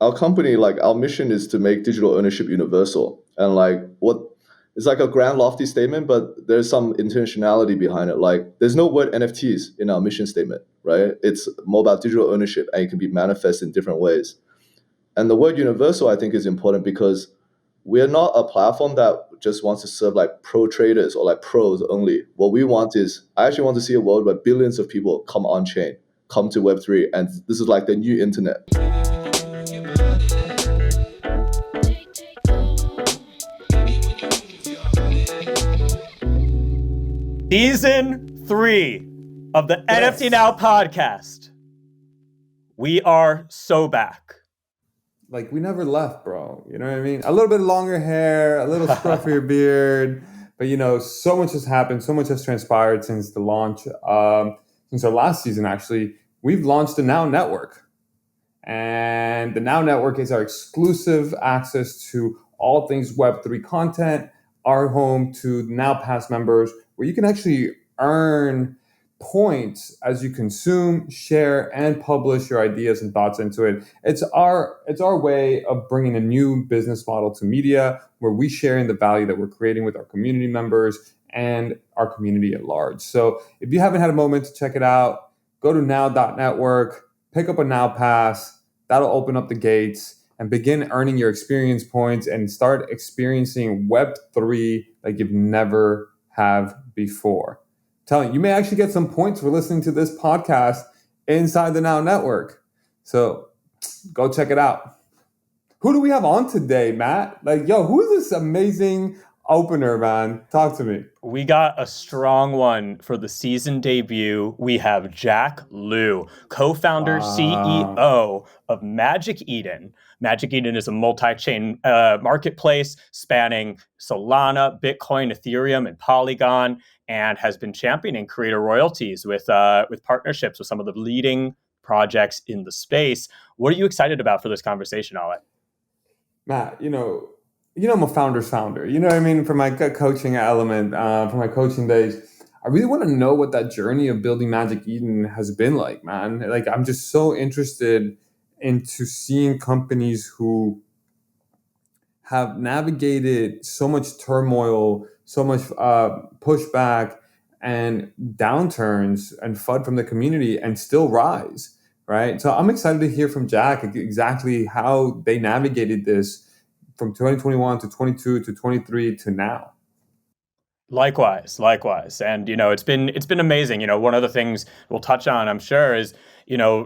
our company, like our mission is to make digital ownership universal. And like what it's like a grand lofty statement, but there's some intentionality behind it. Like there's no word NFTs in our mission statement, right? It's more about digital ownership and it can be manifest in different ways. And the word universal, I think, is important because we're not a platform that just wants to serve like pro traders or like pros only. What we want is, I actually want to see a world where billions of people come on chain, come to Web3, and this is like the new internet. Season 3 of the NFT Now podcast. We are so back. Like, we never left, bro. You know what I mean? A little bit longer hair, a little scruffier beard. But, so much has happened. So much has transpired since the launch. Since our last season, actually, we've launched the Now Network. And the Now Network is our exclusive access to all things Web3 content, our home to Now Pass members, where you can actually earn points as you consume, share, and publish your ideas and thoughts into it. It's our way of bringing a new business model to media, where we share in the value that we're creating with our community members and our community at large. So if you haven't had a moment to check it out, go to now.network, pick up a Now Pass. That'll open up the gates and begin earning your experience points and start experiencing Web3 like you've never have before. Telling you may actually get some points for listening to this podcast inside the Now Network. So go check it out. Who do we have on today, Matt? Who is this amazing opener, man? Talk to me. We got a strong one for the season debut. We have Jack Liu, co-founder, CEO of Magic Eden. Magic Eden is a multi-chain marketplace spanning Solana, Bitcoin, Ethereum, and Polygon, and has been championing creator royalties with partnerships with some of the leading projects in the space. What are you excited about for this conversation, Ale? Matt, I'm a founder's founder. You know what I mean? For my coaching element, for my coaching days, I really want to know what that journey of building Magic Eden has been like, man. Like, I'm just so interested into seeing companies who have navigated so much turmoil, so much pushback and downturns and FUD from the community and still rise, right? So I'm excited to hear from Jack exactly how they navigated this from 2021 to 22 to 23 to now. Likewise. And, it's been amazing. One of the things we'll touch on, I'm sure, is,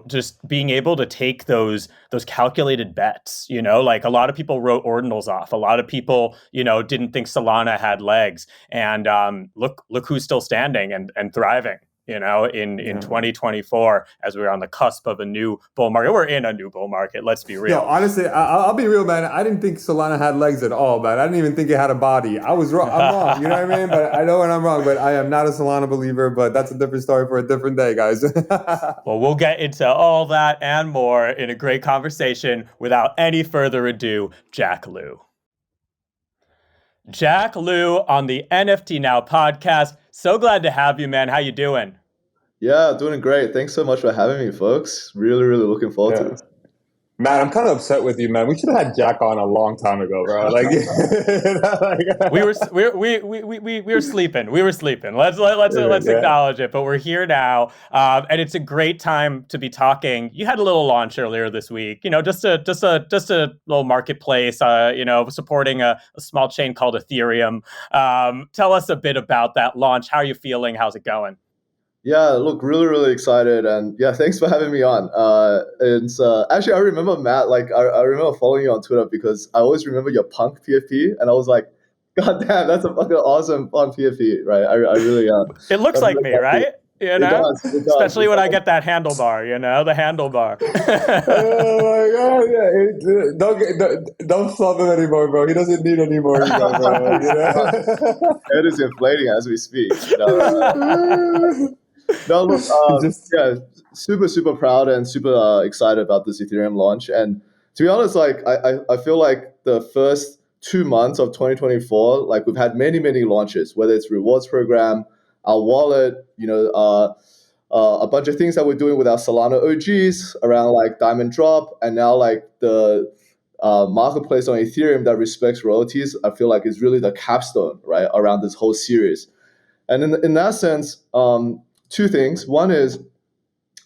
just being able to take those calculated bets, like a lot of people wrote Ordinals off. A lot of people, didn't think Solana had legs. And look who's still standing and thriving. In 2024, as we're on the cusp of a new bull market. We're in a new bull market, let's be real. Yo, honestly, I'll be real, man. I didn't think Solana had legs at all, man. I didn't even think it had a body. I was wrong. I'm wrong, you know what I mean? But I know when I'm wrong, but I am not a Solana believer, but that's a different story for a different day, guys. Well, we'll get into all that and more in a great conversation. Without any further ado, Jack Liu. Jack Liu on the NFT Now podcast. So glad to have you, man. How you doing? Yeah, doing great. Thanks so much for having me, folks. Really, really looking forward to this. Man, I'm kind of upset with you, man. We should have had Jack on a long time ago, bro. We were sleeping. Let's acknowledge it. But we're here now, and it's a great time to be talking. You had a little launch earlier this week. Just a little marketplace. Supporting a small chain called Ethereum. Tell us a bit about that launch. How are you feeling? How's it going? Yeah, look, really, really excited, and yeah, thanks for having me on. Actually, I remember Matt. Like, I remember following you on Twitter because I always remember your punk PFP, and I was like, God damn, that's a fucking awesome punk PFP, right? I really It looks like me, right? It does. Especially when I get that handlebar, the handlebar. Oh my God! Yeah, don't solve it anymore, bro. He doesn't need any more ego, bro. It is inflating as we speak. No, look, super, super proud and super excited about this Ethereum launch. And to be honest, like I feel like the first 2 months of 2024, like we've had many, many launches, whether it's rewards program, our wallet, a bunch of things that we're doing with our Solana OGs around like Diamond Drop, and now like the marketplace on Ethereum that respects royalties, I feel like is really the capstone, right, around this whole series. And in that sense, two things. One is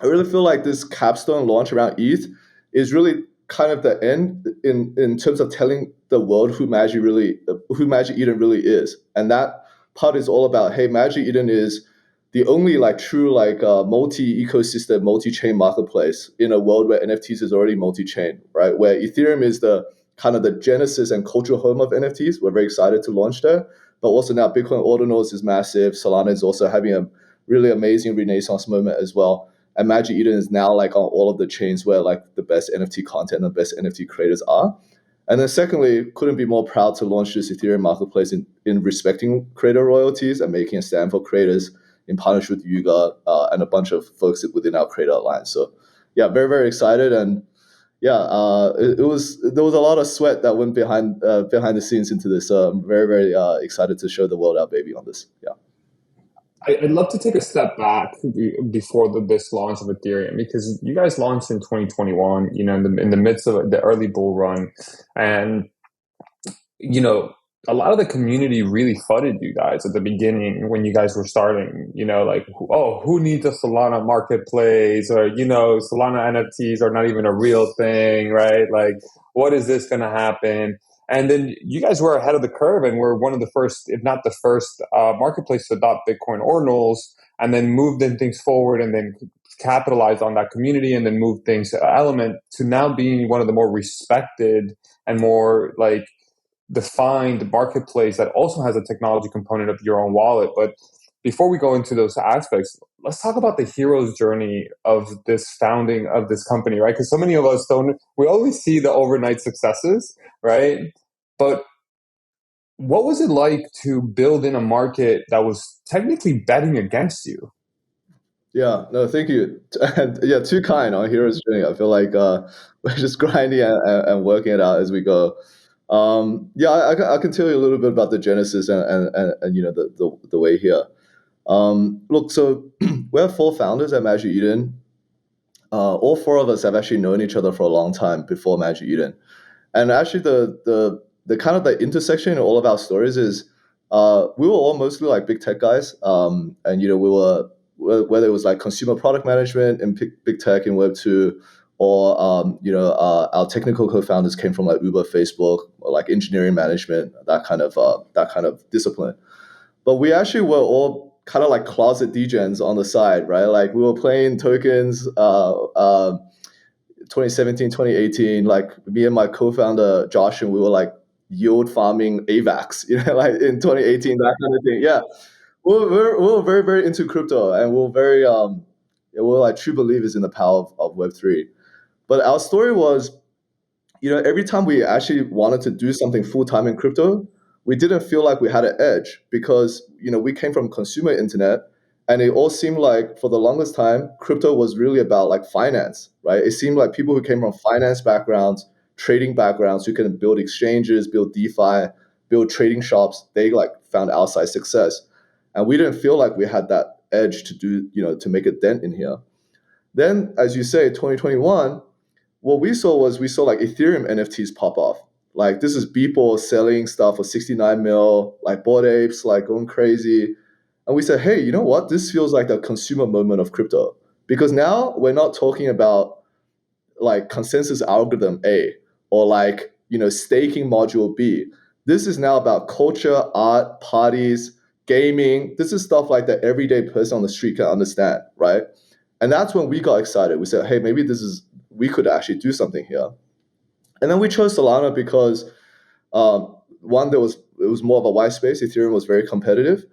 I really feel like this capstone launch around ETH is really kind of the end in terms of telling the world who Magic Eden really is. And that part is all about, hey, Magic Eden is the only like true like multi-ecosystem, multi-chain marketplace in a world where NFTs is already multi-chain, right? Where Ethereum is the kind of the genesis and cultural home of NFTs. We're very excited to launch there. But also now Bitcoin Ordinals is massive. Solana is also having a really amazing renaissance moment as well. And Magic Eden is now like on all of the chains where like the best NFT content and the best NFT creators are. And then secondly, couldn't be more proud to launch this Ethereum marketplace in respecting creator royalties and making a stand for creators in partnership with Yuga and a bunch of folks within our creator alliance. So yeah, very, very excited. And yeah, there was a lot of sweat that went behind the scenes into this. So I'm very, very excited to show the world our baby on this. Yeah. I'd love to take a step back before this launch of Ethereum, because you guys launched in 2021, in the midst of the early bull run. And, a lot of the community really fudded you guys at the beginning when you guys were starting, like, oh, who needs a Solana marketplace? Or, Solana NFTs are not even a real thing, right? Like, what is this going to happen? And then you guys were ahead of the curve and were one of the first, if not the first, marketplace to adopt Bitcoin Ordinals, and then moved things forward and then capitalized on that community and then moved things to Element to now being one of the more respected and more like defined marketplace that also has a technology component of your own wallet. But before we go into those aspects, let's talk about the hero's journey of this founding of this company, right? Because so many of us we always see the overnight successes, right? But what was it like to build in a market that was technically betting against you? Yeah, no, thank you. And yeah, too kind on hero's journey. I feel like we're just grinding and working it out as we go. Yeah, I can tell you a little bit about the genesis and the way here. Look, so we have 4 founders at Magic Eden. All 4 of us have actually known each other for a long time before Magic Eden. And actually, the kind of the intersection in all of our stories is we were all mostly like big tech guys, and we were, whether it was like consumer product management in big tech in Web2, or our technical co-founders came from like Uber, Facebook, or like engineering management, that kind of discipline. But we actually were all kind of like closet degens on the side, right? Like we were playing tokens 2017, 2018, like me and my co-founder Josh, and we were like yield farming AVAX, like in 2018, that kind of thing. Yeah, we're very, very into crypto, and we're very we're like true believers in the power of Web3. But our story was, every time we actually wanted to do something full time in crypto, we didn't feel like we had an edge because, we came from consumer internet, and it all seemed like for the longest time, crypto was really about like finance, right? It seemed like people who came from finance backgrounds, trading backgrounds, who can build exchanges, build DeFi, build trading shops, they like found outside success. And we didn't feel like we had that edge to do, to make a dent in here. Then, as you say, 2021, what we saw like Ethereum NFTs pop off. Like this is people selling stuff for 69 mil, like Bored Apes, like going crazy. And we said, hey, you know what? This feels like the consumer moment of crypto. Because now we're not talking about like consensus algorithm A or like, staking module B. This is now about culture, art, parties, gaming. This is stuff like the everyday person on the street can understand, right? And that's when we got excited. We said, hey, maybe we could actually do something here. And then we chose Solana because one, it was more of a white space. Ethereum was very competitive.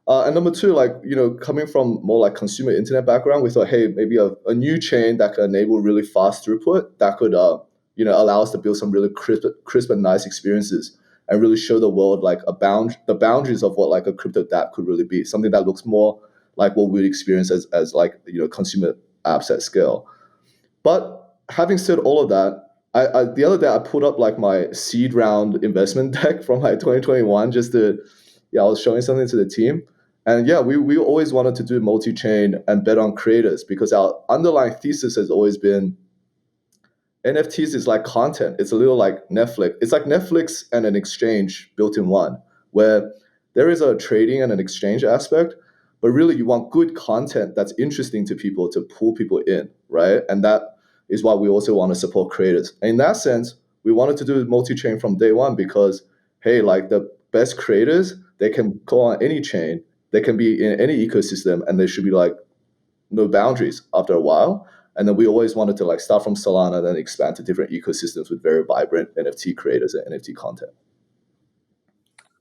And number 2, like, coming from more like consumer internet background, we thought, hey, maybe a new chain that could enable really fast throughput that could, allow us to build some really crisp and nice experiences and really show the world like the boundaries of what like a crypto dApp could really be, something that looks more like what we'd experience as like, consumer apps at scale. But having said all of that, I the other day I put up like my seed round investment deck from like 2021 I was showing something to the team. And yeah, we always wanted to do multi-chain and bet on creators because our underlying thesis has always been NFTs is like content. It's a little like Netflix. It's like Netflix and an exchange built in one, where there is a trading and an exchange aspect, but really you want good content that's interesting to people to pull people in, right? And that is why we also want to support creators. And in that sense, we wanted to do multi-chain from day one because, hey, like the best creators, they can go on any chain, they can be in any ecosystem, and they should be like no boundaries after a while. And then we always wanted to like start from Solana, then expand to different ecosystems with very vibrant NFT creators and NFT content.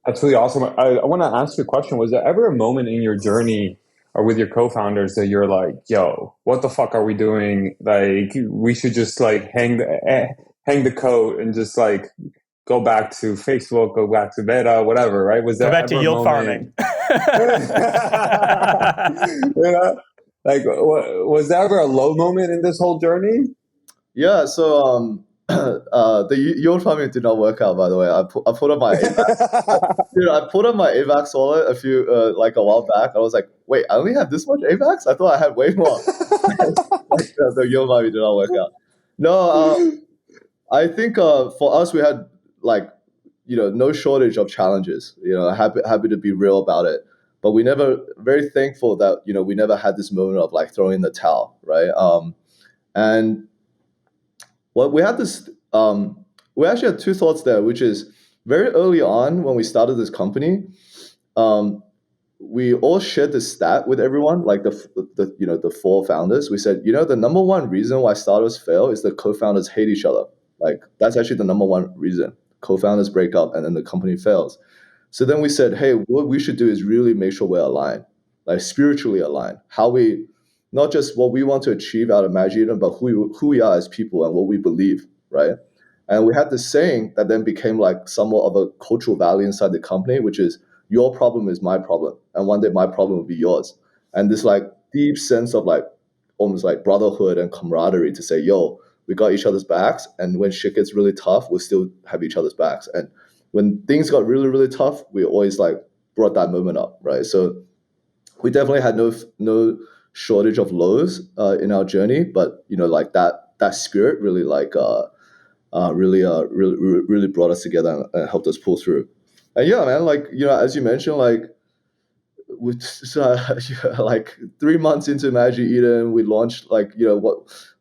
That's really awesome. I want to ask you a question. Was there ever a moment in your journey or with your co-founders that you're like, yo, what the fuck are we doing? Like, we should just like hang the coat and just like go back to Facebook, go back to Meta, whatever, right? Was there Go back ever to a yield moment? farming. You know, like, was there ever a low moment in this whole journey? Yeah, so the yield farming did not work out. By the way, I put on my dude, I pulled up my AVAX wallet a few like a while back. I was like, wait, I only have this much AVAX? I thought I had way more. Like, the yield farming did not work out. No, I think for us we had like no shortage of challenges. Happy to be real about it. But we never very thankful that we never had this moment of like throwing in the towel, right? And well, we had this. We actually had two thoughts there, which is very early on when we started this company, we all shared this stat with everyone, like the four founders. We said, the number one reason why startups fail is the co-founders hate each other. Like that's actually the number one reason. Co-founders break up and then the company fails. So then we said, hey, what we should do is really make sure we're aligned, like spiritually aligned. How we, not just what we want to achieve out of Magic Eden, but who we are as people and what we believe, right? And we had this saying that then became like somewhat of a cultural value inside the company, which is your problem is my problem, and one day my problem will be yours. And this like deep sense of like almost like brotherhood and camaraderie to say, yo, we got each other's backs, and when shit gets really tough, we'll still have each other's backs. And when things got really, really tough, we always like brought that moment up, right? So we definitely had no shortage of lows in our journey, but like that spirit really like really brought us together and helped us pull through. And yeah, man, like as you mentioned, like with like 3 months into Magic Eden, we launched like what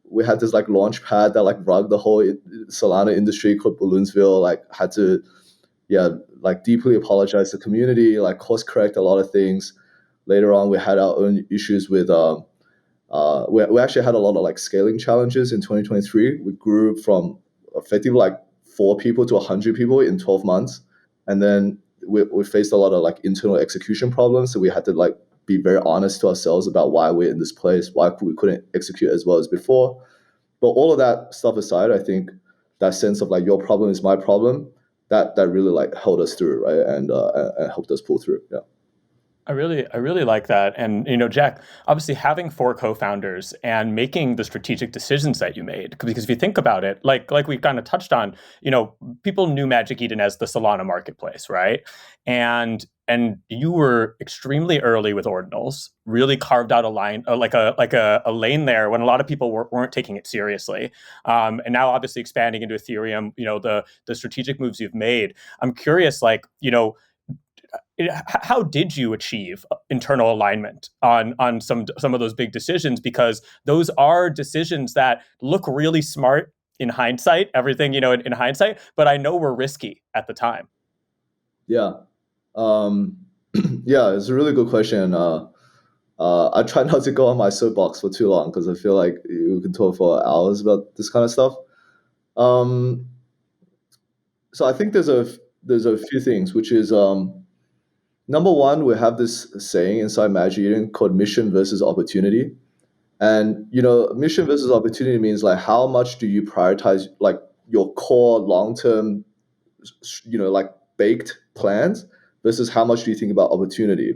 we had this like launch pad that like rugged the whole Solana industry called Balloonsville. Like had to like deeply apologize to the community, like course correct a lot of things. Later on, we had our own issues with we actually had a lot of like scaling challenges in 2023. We grew from effectively like 4 people to 100 people in 12 months, and then we faced a lot of like internal execution problems. So we had to like be very honest to ourselves about why we're in this place, why we couldn't execute as well as before. But all of that stuff aside, I think that sense of like your problem is my problem, that really like held us through, right, and helped us pull through. Yeah. I really like that. And, Jack, obviously having 4 co-founders and making the strategic decisions that you made, because if you think about it, like we kind of touched on, people knew Magic Eden as the Solana marketplace, right? And you were extremely early with Ordinals, really carved out a line, like a lane there when a lot of people weren't taking it seriously. And now obviously expanding into Ethereum, the strategic moves you've made. I'm curious, like, how did you achieve internal alignment on some of those big decisions? Because those are decisions that look really smart in hindsight, everything, in hindsight, but I know were risky at the time. Yeah. Yeah, it's a really good question. I try not to go on my soapbox for too long because I feel like we can talk for hours about this kind of stuff. So I think there's a few things, which is number one, we have this saying inside Magic Eden called mission versus opportunity. And mission versus opportunity means like how much do you prioritize like your core long-term like baked plans versus how much do you think about opportunity.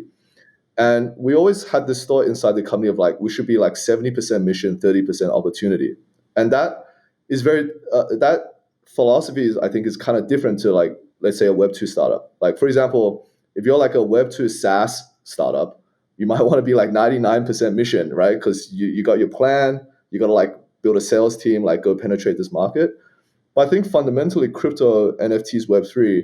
And we always had this thought inside the company of like we should be like 70% mission, 30% opportunity. And that is very that philosophy is, I think, is kind of different to like, let's say, a Web2 startup. Like for example, if you're like a Web2 SaaS startup. You might want to be like 99% mission, right? Because you got your plan, you got to like build a sales team, like go penetrate this market. But I think fundamentally crypto, NFTs, Web3,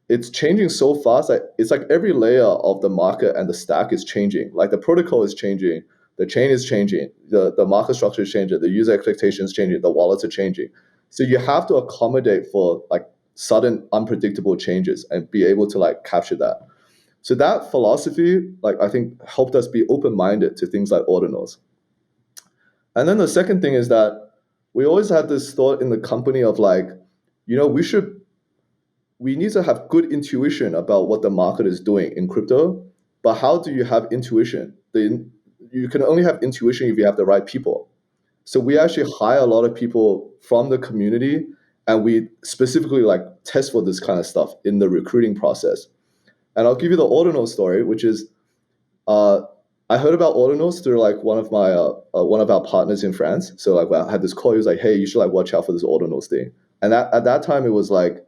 it's changing so fast that it's like every layer of the market and the stack is changing. Like the protocol is changing, the chain is changing, the market structure is changing, the user expectations changing, the wallets are changing. So you have to accommodate for like sudden unpredictable changes and be able to like capture that. So that philosophy, like I think, helped us be open-minded to things like ordinals. And then the second thing is that we always had this thought in the company of like, we need to have good intuition about what the market is doing in crypto. But how do you have intuition? You can only have intuition if you have the right people. So we actually hire a lot of people from the community, and we specifically like test for this kind of stuff in the recruiting process. And I'll give you the ordinal story, which is I heard about ordinals through like one of our partners in France. So like I had this call. He was like, "Hey, you should like watch out for this ordinals thing." And at that time, it was like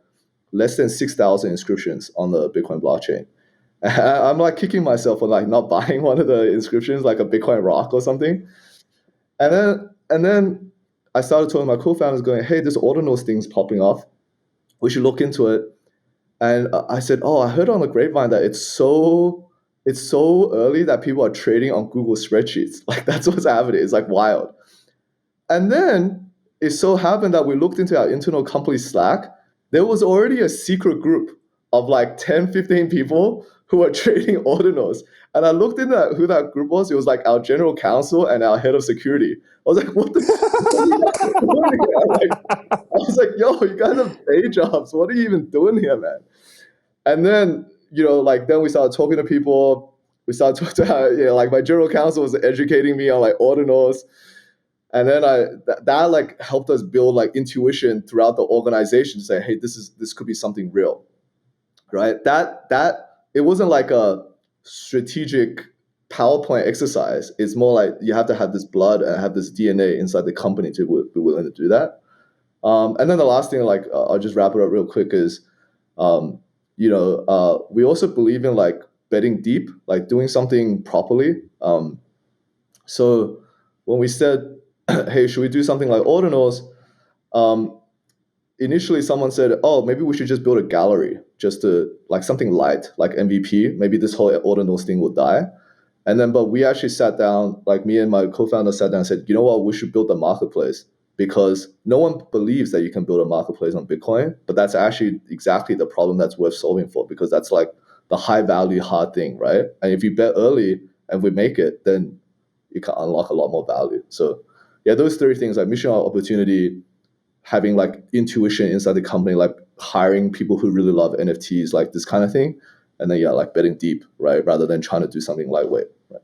less than 6,000 inscriptions on the Bitcoin blockchain. I'm like kicking myself for like not buying one of the inscriptions, like a Bitcoin rock or something. And then I started telling my co-founders, going, "Hey, this ordinals thing's popping off. We should look into it." And I said, "Oh, I heard on the grapevine that it's so early that people are trading on Google spreadsheets. Like that's what's happening. It's like wild." And then it so happened that we looked into our internal company Slack. There was already a secret group of like 10, 15 people who were trading ordinals. And I looked into who that group was. It was like our general counsel and our head of security. I was like, what the what are you guys doing here? I was like, yo, you guys have day jobs. What are you even doing here, man? And then, then we started talking to people. We started talking to, like my general counsel was educating me on like ordinals. And then that like helped us build like intuition throughout the organization to say, hey, this could be something real, right? That it wasn't like a strategic PowerPoint exercise. It's more like you have to have this blood and have this DNA inside the company to be willing to do that. And then the last thing, like I'll just wrap it up real quick, is we also believe in like betting deep, like doing something properly. So when we said, hey, should we do something like ordinals? Initially someone said, oh, maybe we should just build a gallery, just to like something light, like MVP. Maybe this whole ordinals thing will die. But we actually sat down, like me and my co-founder sat down and said, you know what, we should build a marketplace, because no one believes that you can build a marketplace on Bitcoin, but that's actually exactly the problem that's worth solving for, because that's like the high value, hard thing, right? And if you bet early and we make it, then you can unlock a lot more value. So yeah, those three things, like mission opportunity, having like intuition inside the company, like hiring people who really love NFTs, like this kind of thing. And then like betting deep, right? Rather than trying to do something lightweight, right?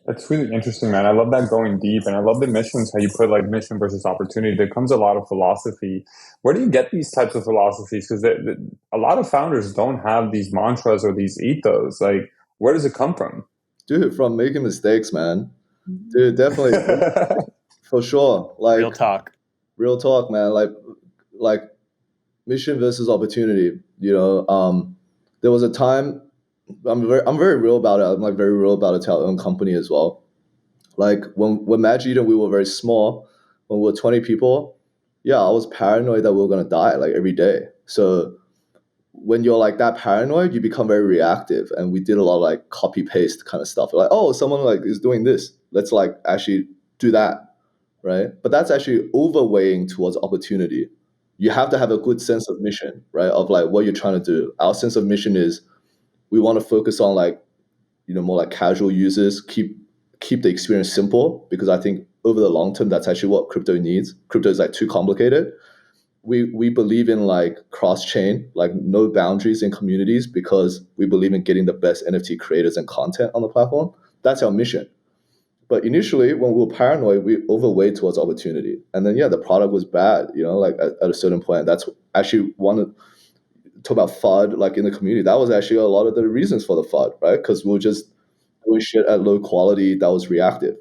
That's really interesting, man. I love that going deep, and I love the missions, how you put like mission versus opportunity. There comes a lot of philosophy. Where do you get these types of philosophies? Because a lot of founders don't have these mantras or these ethos. Like, where does it come from? Dude, from making mistakes, man. Dude, definitely, for sure. Like real talk, man. Like mission versus opportunity. There was a time. I'm very real about it. I'm like very real about it to our own company as well. Like when Magic Eden, we were very small. When we were 20 people, yeah, I was paranoid that we were gonna die like every day. So when you're like that paranoid, you become very reactive. And we did a lot of like copy paste kind of stuff. Like, oh, someone like is doing this. Let's like actually do that, right? But that's actually overweighing towards opportunity. You have to have a good sense of mission, right? Of like what you're trying to do. Our sense of mission is we want to focus on like, more like casual users, keep the experience simple, because I think over the long term, that's actually what crypto needs. Crypto is like too complicated. We believe in like cross-chain, like no boundaries in communities, because we believe in getting the best NFT creators and content on the platform. That's our mission. But initially, when we were paranoid, we overweight towards opportunity. And then, yeah, the product was bad, like at a certain point. That's actually talk about FUD, like in the community. That was actually a lot of the reasons for the FUD, right? Because we were just doing shit at low quality that was reactive.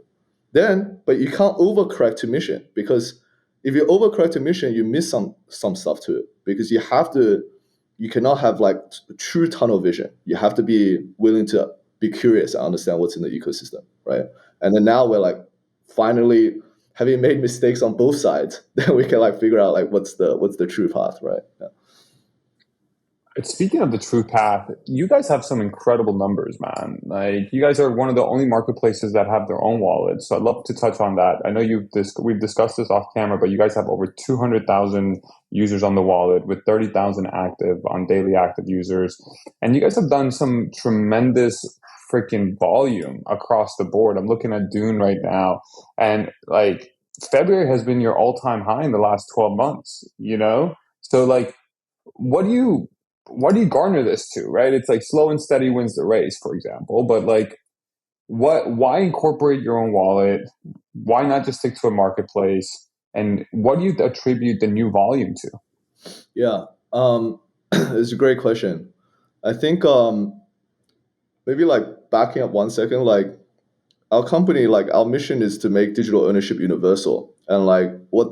But you can't overcorrect to mission, because if you overcorrect to mission, you miss some stuff to it, because you have to you cannot have like true tunnel vision. You have to be willing to be curious and understand what's in the ecosystem, right? And then now we're like finally having made mistakes on both sides, then we can like figure out like what's the true path, right? Yeah. Speaking of the true path, you guys have some incredible numbers, man. Like, you guys are one of the only marketplaces that have their own wallets. So I'd love to touch on that. I know we've discussed this off camera, but you guys have over 200,000 users on the wallet with 30,000 active on daily active users. And you guys have done some tremendous freaking volume across the board. I'm looking at Dune right now, and like February has been your all-time high in the last 12 months, you know? So like, what do you garner this to, right? It's like slow and steady wins the race, for example. But like, why incorporate your own wallet? Why not just stick to a marketplace? And what do you attribute the new volume to? Yeah, it's a great question. I think maybe like backing up 1 second, like our company, like our mission is to make digital ownership universal, and like what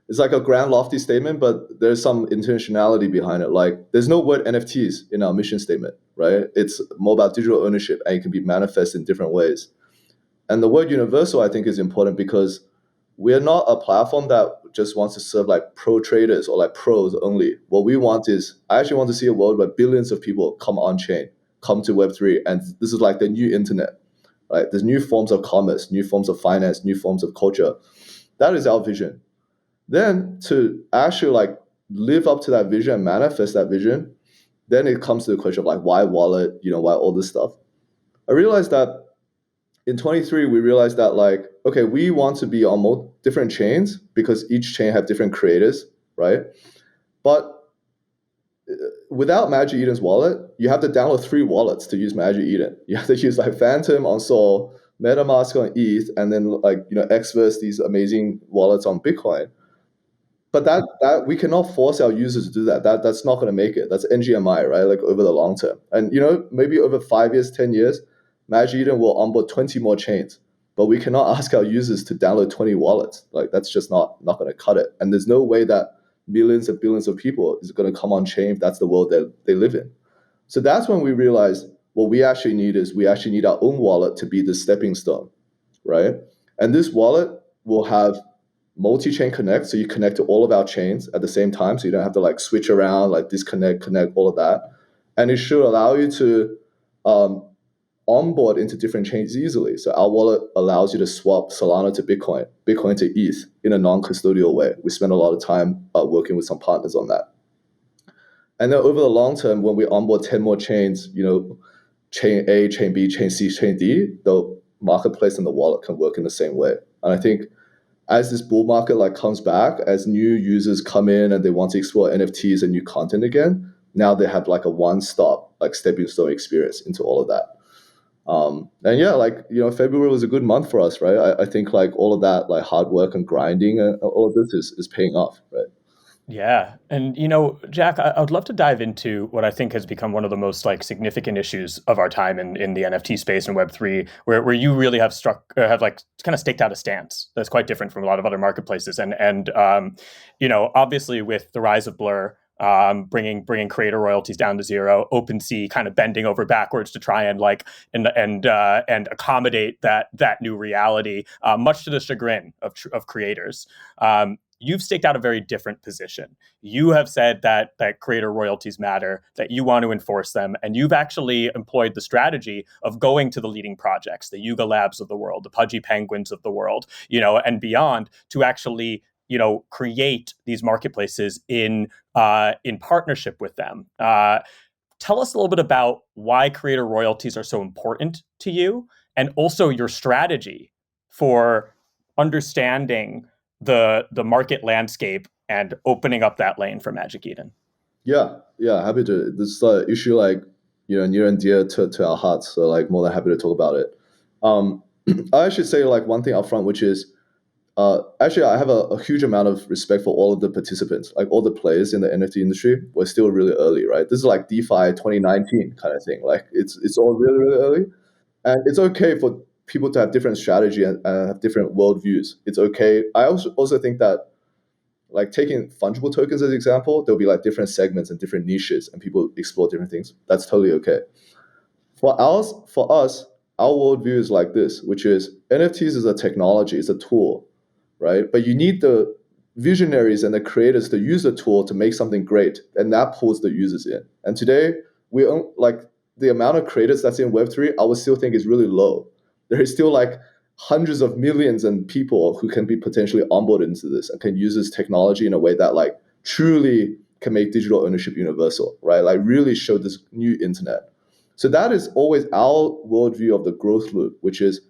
it's like a grand lofty statement, but there's some intentionality behind it. Like there's no word NFTs in our mission statement, right? It's more about digital ownership, and it can be manifest in different ways. And the word universal, I think, is important because we're not a platform that just wants to serve like pro traders or like pros only. What we want is, I actually want to see a world where billions of people come on chain, come to Web3, and this is like the new internet, right? There's new forms of commerce, new forms of finance, new forms of culture. That is our vision. Then to actually like live up to that vision, manifest that vision, then it comes to the question of like why wallet, why all this stuff. I realized that in 23 we realized that like, okay, we want to be on more different chains because each chain have different creators, right? But without Magic Eden's wallet, you have to download 3 wallets to use Magic Eden. You have to use like Phantom on Sol, MetaMask on ETH, and then like Xverse, these amazing wallets on Bitcoin. But that we cannot force our users to do that. That's not going to make it. That's NGMI, right? Like over the long term, and maybe over 5 years, 10 years, Magic Eden will onboard 20 more chains. But we cannot ask our users to download 20 wallets. Like that's just not going to cut it. And there's no way that millions and billions of people is going to come on chain if that's the world that they live in. So that's when we realized what we actually need is we actually need our own wallet to be the stepping stone, right? And this wallet will have multi-chain connect, so you connect to all of our chains at the same time, so you don't have to like switch around, like disconnect, connect, all of that. And it should allow you to onboard into different chains easily. So our wallet allows you to swap Solana to Bitcoin, Bitcoin to ETH in a non-custodial way. We spend a lot of time working with some partners on that. And then over the long term, when we onboard 10 more chains, chain A, chain B, chain C, chain D, the marketplace and the wallet can work in the same way. And I think as this bull market like comes back, as new users come in and they want to explore NFTs and new content again, now they have like a one-stop like stepping stone experience into all of that. And yeah, like February was a good month for us, right? I think like all of that like hard work and grinding and all of this is paying off, right? Yeah. And, Jack, I would love to dive into what I think has become one of the most like significant issues of our time in the NFT space and Web3, where you really have have like kind of staked out a stance that's quite different from a lot of other marketplaces. And obviously with the rise of Blur, bringing creator royalties down to zero, OpenSea kind of bending over backwards to try and and accommodate that new reality, much to the chagrin of creators. You've staked out a very different position. You have said that creator royalties matter, that you want to enforce them, and you've actually employed the strategy of going to the leading projects, the Yuga Labs of the world, the Pudgy Penguins of the world, and beyond, to actually create these marketplaces in partnership with them. Tell us a little bit about why creator royalties are so important to you, and also your strategy for understanding the market landscape and opening up that lane for Magic Eden. Yeah, happy to. This issue like near and dear to our hearts, so like more than happy to talk about it. I should say like one thing up front, which is actually I have a huge amount of respect for all of the participants, like all the players in the NFT industry. We're still really early, right? This is like DeFi 2019 kind of thing. Like it's all really, really early, and it's okay for people to have different strategy and have different worldviews. It's okay. I also think that like taking fungible tokens as an example, there'll be like different segments and different niches, and people explore different things. That's totally okay. For us, our worldview is like this, which is NFTs is a technology, it's a tool, right? But you need the visionaries and the creators to use the tool to make something great, and that pulls the users in. And today, like the amount of creators that's in Web3, I would still think is really low. There is still like hundreds of millions and people who can be potentially onboarded into this and can use this technology in a way that like truly can make digital ownership universal, right? Like really show this new internet. So that is always our worldview of the growth loop, which is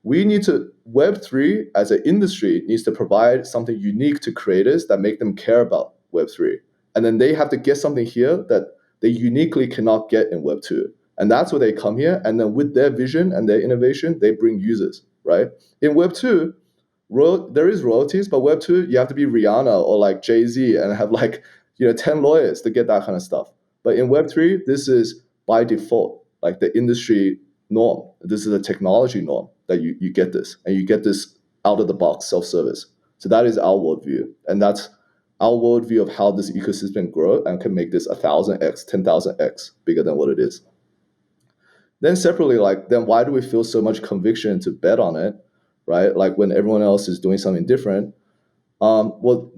Web3 as an industry needs to provide something unique to creators that make them care about Web3. And then they have to get something here that they uniquely cannot get in Web2. And that's where they come here. And then with their vision and their innovation, they bring users, right? In Web2, there is royalties, but Web2, you have to be Rihanna or like Jay-Z and have like, 10 lawyers to get that kind of stuff. But in Web3, this is by default, like the industry norm. This is a technology norm that you get this, and you get this out of the box self-service. So that is our worldview, and that's our worldview of how this ecosystem grow and can make this 1,000x, 10,000x bigger than what it is. Then separately, then why do we feel so much conviction to bet on it, right? Like when everyone else is doing something different. Well,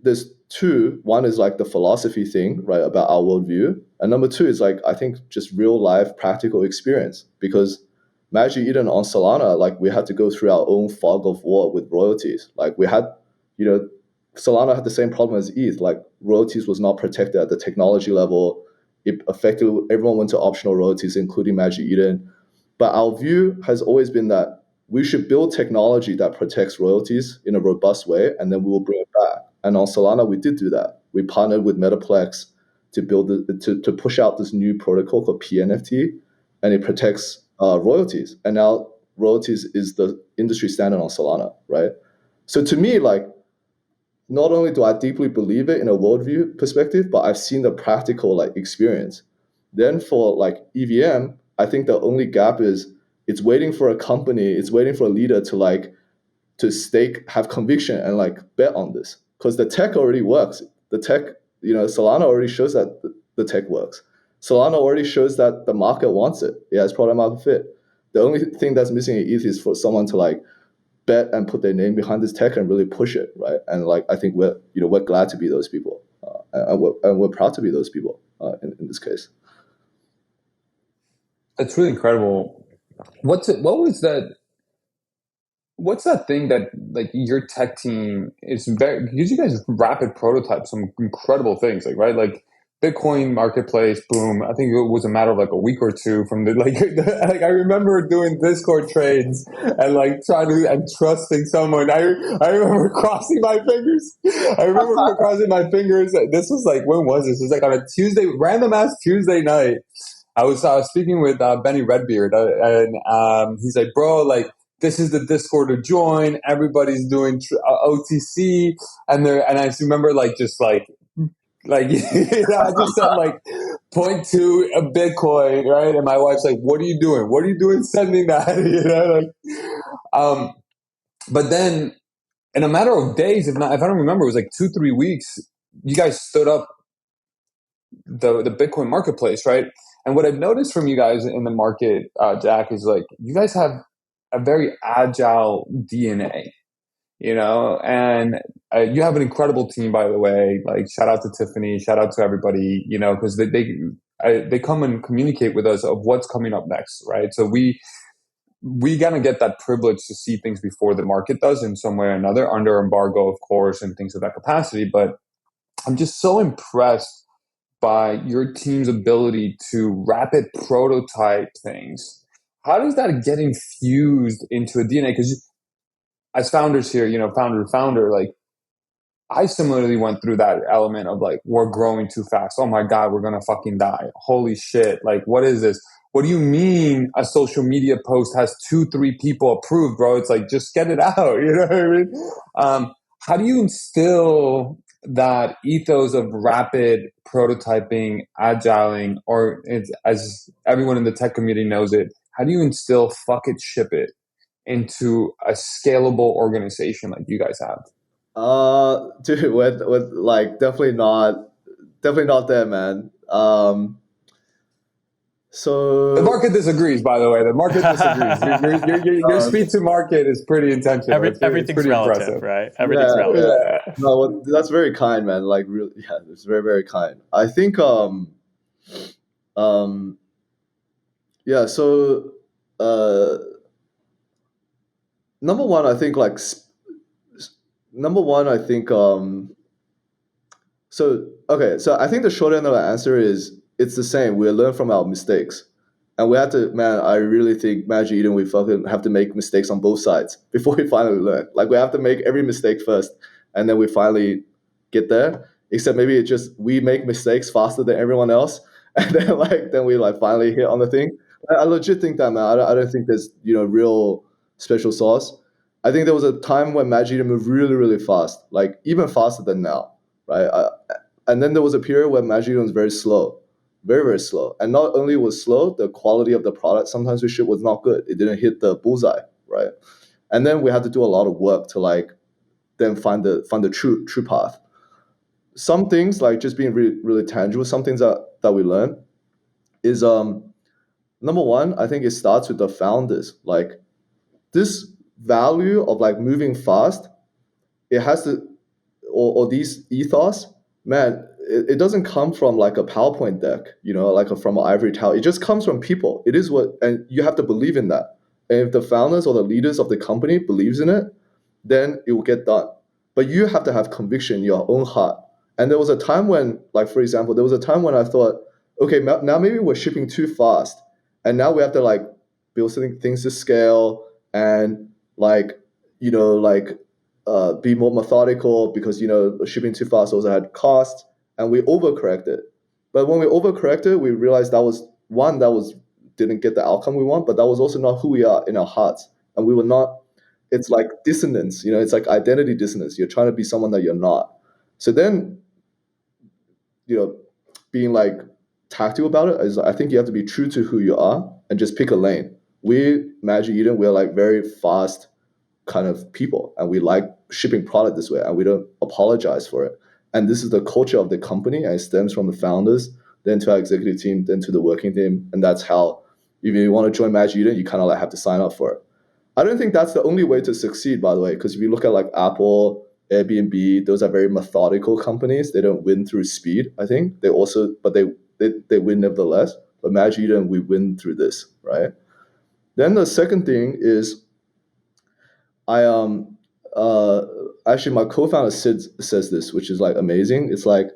there's two. One is like the philosophy thing, right, about our worldview. And number two is like, I think just real life practical experience, because Magic Eden on Solana, like we had to go through our own fog of war with royalties. Like we had, Solana had the same problem as ETH, like royalties was not protected at the technology level. It affected, everyone went to optional royalties, including Magic Eden. But our view has always been that we should build technology that protects royalties in a robust way, and then we will bring it back. And on Solana, we did do that. We partnered with Metaplex to build to push out this new protocol called PNFT, and it protects royalties. And now royalties is the industry standard on Solana, right? So to me, like, not only do I deeply believe it in a worldview perspective, but I've seen the practical like experience. Then for like EVM, I think the only gap is it's waiting for a company, it's waiting for a leader to have conviction and like bet on this, because the tech already works. The tech, Solana already shows that the tech works. Solana already shows that the market wants it. Yeah, it's product market fit. The only thing that's missing in ETH is for someone to like bet and put their name behind this tech and really push it, right? And like I think we're glad to be those people, and we're proud to be those people in this case. That's really incredible. What's that thing that like your tech team is very, because you guys rapid prototype some incredible things, like, right? Like Bitcoin marketplace, boom. I think it was a matter of like a week or two from like I remember doing Discord trades and like and trusting someone. I remember crossing my fingers. This was like, when was this? It was like on a Tuesday, random ass Tuesday night. I was speaking with Benny Redbeard, and he's like, bro, like, this is the Discord to join. Everybody's doing OTC, and I just remember I just said like 0.2 a Bitcoin, right? And my wife's like, "What are you doing? What are you doing sending that?" But then in a matter of days, if I don't remember, it was like 2-3 weeks. You guys stood up the Bitcoin marketplace, right? And what I've noticed from you guys in the market, Jack, is like you guys have a very agile DNA, and you have an incredible team, by the way. Like, shout out to Tiffany, shout out to everybody, because they come and communicate with us of what's coming up next, right? So we gotta get that privilege to see things before the market does in some way or another, under embargo, of course, and things of that capacity. But I'm just so impressed by your team's ability to rapid prototype things. How does that get infused into a DNA? Because as founders here, founder, like, I similarly went through that element of like, we're growing too fast. Oh my God, we're going to fucking die. Holy shit. Like, what is this? What do you mean a social media post has 2-3 people approved, bro? It's like, just get it out. You know what I mean? How do you instill that ethos of rapid prototyping, agiling, or as everyone in the tech community knows it, how do you instill fuck it, ship it into a scalable organization like you guys have? Dude, with like definitely not there, man. The So market disagrees, by the way. The market disagrees. Your uh, speed to market is pretty intentional. It's Everything's pretty relative, impressive. right? Everything's yeah, yeah. relative. Yeah. No, well, that's very kind, man. Like, really, yeah, it's very, very kind. I think, um, yeah. So, uh, number one, I think, number one, I think, so okay. So I think the short end of the answer is it's the same. We learn from our mistakes, and we have to. Man, I really think Magic Eden, we fucking have to make mistakes on both sides before we finally learn. Like we have to make every mistake first, and then we finally get there. Except maybe it just we make mistakes faster than everyone else, and then we like finally hit on the thing. I legit think that, man. I don't think there's real special sauce. I think there was a time when Magic Eden moved really really fast, like even faster than now, right? And then there was a period where Magic Eden was very slow, very very slow. And not only was slow, the quality of the product sometimes we shipped was not good. It didn't hit the bullseye, right? And then we had to do a lot of work to like then find the true path. Some things like just being really really tangible. Some things that we learn is number one. I think it starts with the founders. Like this value of like moving fast. It has to or these ethos, man, it doesn't come from like a PowerPoint deck, like from an ivory tower. It just comes from people. It is what, and you have to believe in that. And if the founders or the leaders of the company believes in it, then it will get done. But you have to have conviction in your own heart. And there was a time when, like for example, there was a time when I thought, okay, now maybe we're shipping too fast, and now we have to like build things to scale and like like be more methodical because shipping too fast also had costs, and we overcorrected. But when we overcorrected, we realized that was didn't get the outcome we want, but that was also not who we are in our hearts, and we were not. It's like dissonance, it's like identity dissonance. You're trying to be someone that you're not. So then, you know, being like tactical about it is I think you have to be true to who you are and just pick a lane. We Magic Eden, we're like very fast kind of people, and we like shipping product this way, and we don't apologize for it. And this is the culture of the company, and it stems from the founders, then to our executive team, then to the working team, and that's how. If you want to join Magic Eden, you kind of like have to sign up for it. I don't think that's the only way to succeed, by the way, because if you look at like Apple, Airbnb, those are very methodical companies. They don't win through speed. I think they win nevertheless. But Magic Eden, we win through this, right? Then the second thing is I actually my co-founder says this, which is like amazing. It's like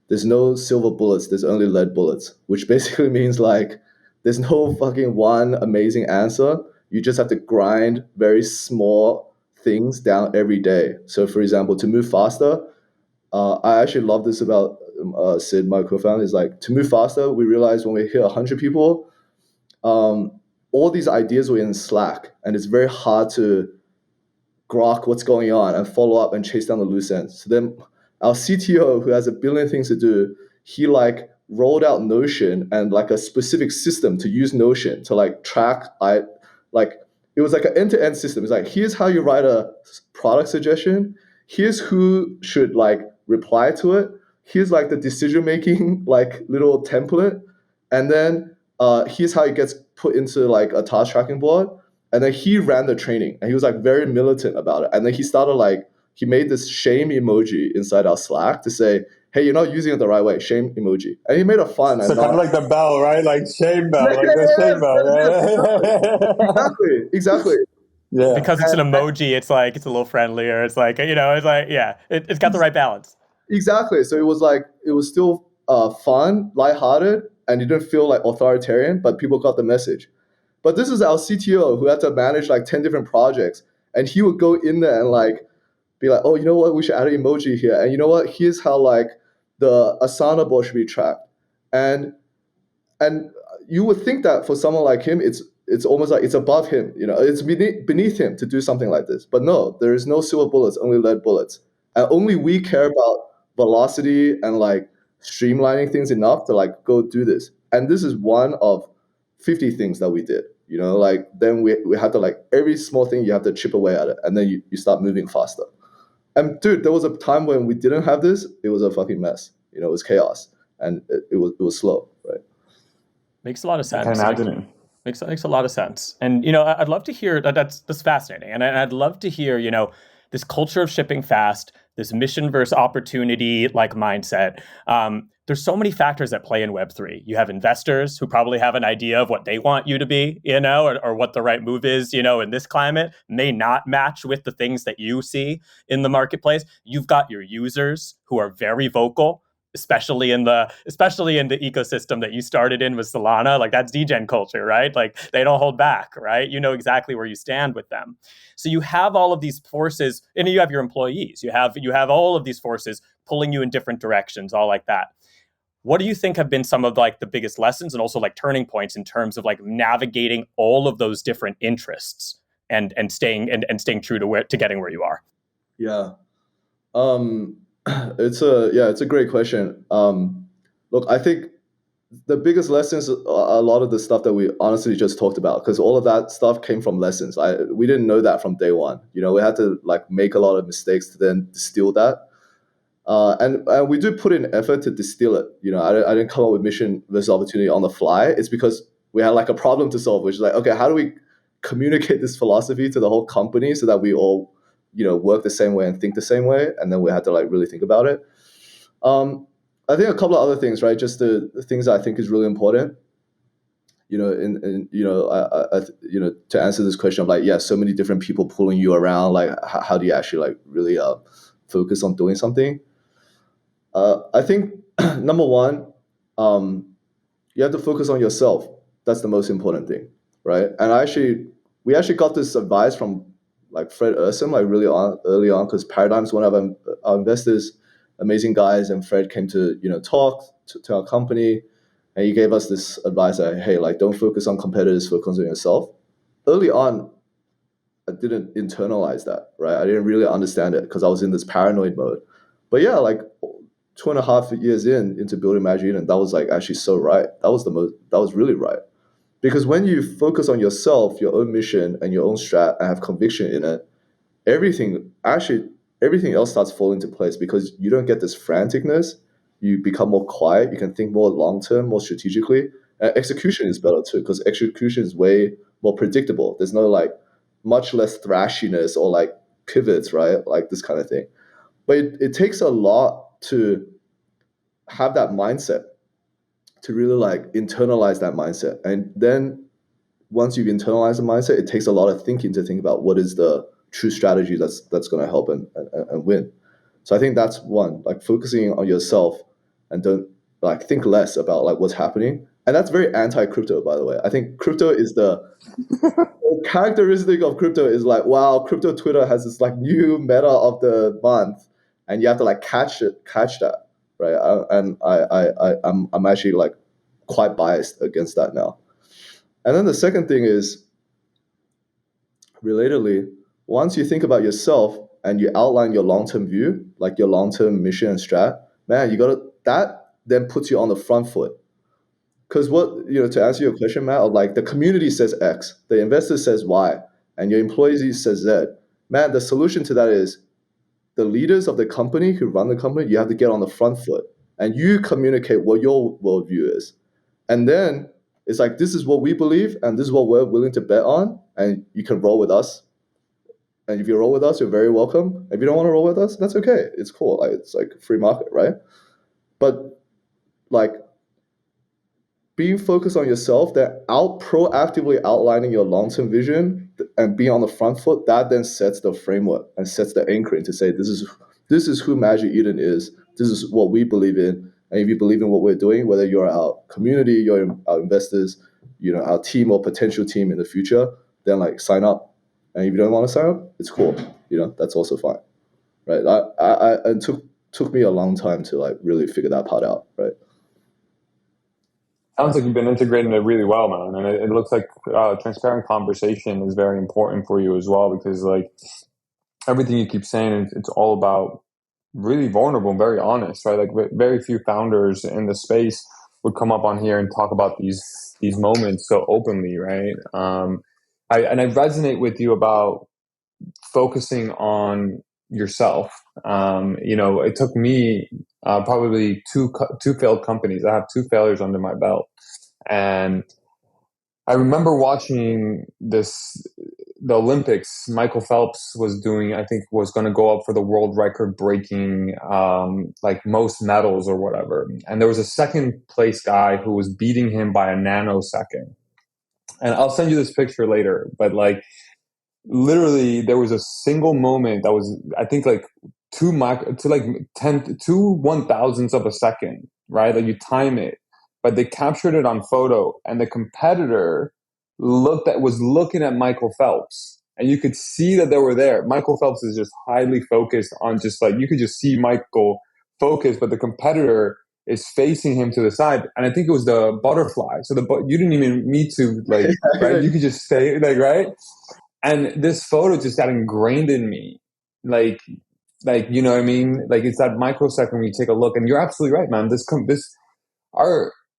there's no silver bullets, there's only lead bullets, which basically means like there's no fucking one amazing answer. You just have to grind very small things down every day. So for example, to move faster, I actually love this about Sid, my co-founder, is like to move faster, we realized when we hit 100 people, um, all these ideas were in Slack, and it's very hard to grok what's going on and follow up and chase down the loose ends. So then our CTO, who has a billion things to do, he like rolled out Notion and like a specific system to use Notion to like track like it was like an end-to-end system. It's like here's how you write a product suggestion, here's who should like reply to it, here's like the decision making like little template, and then here's how it gets put into like a task tracking board. And then he ran the training, and he was like very militant about it. And then he started like he made this shame emoji inside our Slack to say, "Hey, you're not using it the right way." Shame emoji, and he made it fun and So kind not. of like the bell, right? Like shame bell, like the shame Yes, bell. yes, yes, Yeah. exactly. Yeah. Because it's an And emoji, it's like it's a little friendlier. It's like it's like it's got the right balance. exactly. So it was like it was still fun, lighthearted, and it didn't feel like authoritarian, but people got the message. But this is our CTO who had to manage like 10 different projects, and he would go in there and like be like, oh, you know what, we should add an emoji here, and you know what, here's how like the Asana board should be tracked, and and you would think that for someone like him, it's almost like it's above him, it's beneath him to do something like this. But no, there is no silver bullets, only lead bullets, and only we care about velocity and like streamlining things enough to like go do this. And this is one of 50 things that we did. Like then we have to like every small thing you have to chip away at it, and then you start moving faster. And dude, there was a time when we didn't have this. It was a fucking mess. It was chaos, and it was slow, right? Makes a lot of I can sense. imagine it. Makes a lot of sense. And I'd love to hear that. That's fascinating. And I'd love to hear this culture of shipping fast, this mission versus opportunity like mindset. There's so many factors that play in Web3. You have investors who probably have an idea of what they want you to be, or what the right move is, in this climate, may not match with the things that you see in the marketplace. You've got your users who are very vocal, especially in the ecosystem that you started in with Solana. Like, that's degen culture, right? Like, they don't hold back, right? You know exactly where you stand with them. So you have all of these forces, and you have your employees. You have all of these forces pulling you in different directions, all like that. What do you think have been some of like the biggest lessons and also like turning points in terms of like navigating all of those different interests and staying true to getting where you are? Yeah. It's a great question. Look, I think the biggest lessons are a lot of the stuff that we honestly just talked about, because all of that stuff came from lessons. We didn't know that from day one. We had to like make a lot of mistakes to then distill that. And we do put in effort to distill it. I didn't come up with mission versus opportunity on the fly. It's because we had like a problem to solve, which is like, okay, how do we communicate this philosophy to the whole company so that we all, work the same way and think the same way? And then we had to like really think about it. I think a couple of other things, right? Just the things that I think is really important. To answer this question of like, yeah, so many different people pulling you around. Like, how do you actually like really focus on doing something? I think number one, you have to focus on yourself. That's the most important thing, right? And we actually got this advice from like Fred Ursum, like really early on, because Paradigm's one of our investors, amazing guys, and Fred came to talk to our company, and he gave us this advice that, hey, like, don't focus on competitors, focus on yourself. Early on, I didn't internalize that, right? I didn't really understand it because I was in this paranoid mode. But yeah, like 2.5 years into building Magic Eden, that was like actually so right. That was really right. Because when you focus on yourself, your own mission and your own strat, and have conviction in it, everything else starts falling into place, because you don't get this franticness. You become more quiet. You can think more long term, more strategically. And execution is better too, because execution is way more predictable. There's no like much less thrashiness or like pivots, right? Like this kind of thing. But it takes a lot to have that mindset, to really like internalize that mindset. And then once you've internalized the mindset, it takes a lot of thinking to think about what is the true strategy that's going to help and win. So I think that's one, like focusing on yourself, and don't like think less about like what's happening. And that's very anti-crypto, by the way. I think crypto is the characteristic of crypto is like, wow, crypto Twitter has this like new meta of the month, and you have to like catch that, right? I'm actually like quite biased against that now. And then the second thing is, relatedly, once you think about yourself and you outline your long-term view, like your long-term mission and strat, man, that then puts you on the front foot. Because to answer your question, Matt, of like the community says X, the investor says Y, and your employees says Z. Man, the solution to that is the leaders of the company who run the company, you have to get on the front foot and you communicate what your worldview is. And then it's like, this is what we believe and this is what we're willing to bet on, and you can roll with us. And if you roll with us, you're very welcome. If you don't want to roll with us, that's okay. It's cool. Like, it's like free market, right? But like being focused on yourself, that proactively outlining your long-term vision and being on the front foot, that then sets the framework and sets the anchoring to say, this is who Magic Eden is. This is what we believe in. And if you believe in what we're doing, whether you're our community, you're our investors, our team or potential team in the future, then like sign up. And if you don't want to sign up, it's cool. That's also fine, right? It took me a long time to like really figure that part out, right? Sounds like you've been integrating it really well, man. And it looks like transparent conversation is very important for you as well, because like everything you keep saying, it's all about really vulnerable and very honest, right? Like very few founders in the space would come up on here and talk about these moments so openly, right? I resonate with you about focusing on yourself. It took me probably two failed companies. I have two failures under my belt, and I remember watching the Olympics. Michael Phelps was doing, I think, was going to go up for the world record breaking, like most medals or whatever. And there was a second place guy who was beating him by a nanosecond. And I'll send you this picture later, but like literally there was a single moment that was, I think, like two 1,000ths of a second, right? Like you time it, but they captured it on photo, and the competitor was looking at Michael Phelps, and you could see that they were there. Michael Phelps is just highly focused on, just like, you could just see Michael focus, but the competitor is facing him to the side, and I think it was the butterfly. So you didn't even need to, like, right? You could just stay, like, right? And this photo just got ingrained in me, like you know what I mean? Like, it's that microsecond when you take a look, and you're absolutely right, man.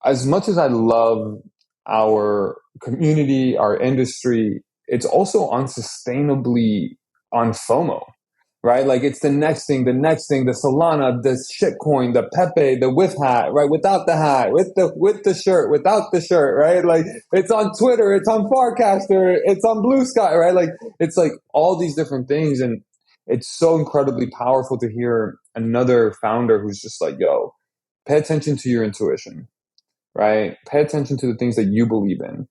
As much as I love our community, our industry, it's also unsustainably on FOMO, right? Like, it's the next thing, the Solana, the shitcoin, the Pepe, the with hat, right? Without the hat, with the shirt, without the shirt, right? Like, it's on Twitter, it's on Farcaster, it's on Blue Sky, right? Like, it's like all these different things. And it's so incredibly powerful to hear another founder who's just like, yo, pay attention to your intuition, right? Pay attention to the things that you believe in.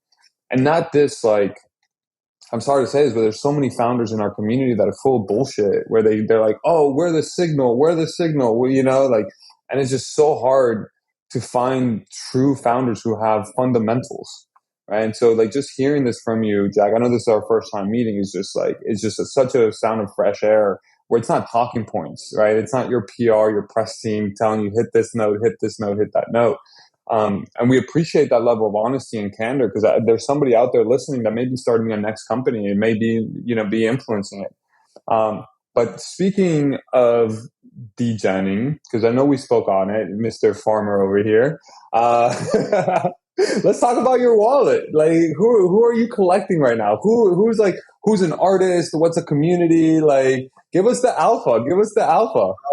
And not this, like, I'm sorry to say this, but there's so many founders in our community that are full of bullshit, where they're like, oh, we're the signal, well, like, and it's just so hard to find true founders who have fundamentals, right? And so, like, just hearing this from you, Jack, I know this is our first time meeting, is just like, it's just such a sound of fresh air, where it's not talking points, right? It's not your PR, your press team telling you hit this note, hit that note. And we appreciate that level of honesty and candor, because there's somebody out there listening that may be starting a next company and may be influencing it. But speaking of degenning, because I know we spoke on it, Mr. Farmer over here, let's talk about your wallet. Like, who are you collecting right now? Who's an artist? What's a community? Like, give us the alpha.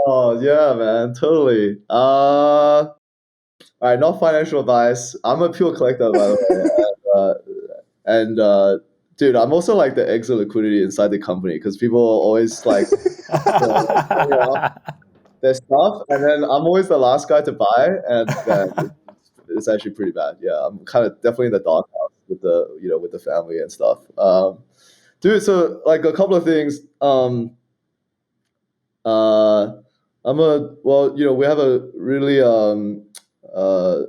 Oh yeah, man, totally. All right, not financial advice. I'm a pure collector, by the way. Dude, I'm also like the exit liquidity inside the company, because people are always like, their stuff, and then I'm always the last guy to buy, and it's actually pretty bad. Yeah, I'm kind of definitely in the doghouse with the family and stuff. Dude, so like a couple of things. We have a really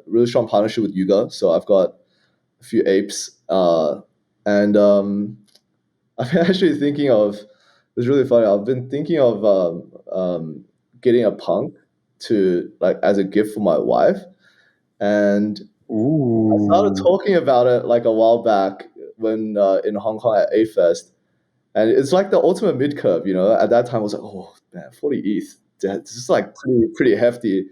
really strong partnership with Yuga. So I've got a few apes, and I've been actually thinking of. It's really funny. I've been thinking of getting a punk to, like, as a gift for my wife, and I started talking about it like a while back when in Hong Kong at A-Fest, and it's like the ultimate mid curve. At that time I was like, oh man, 40 ETH. This is like pretty hefty.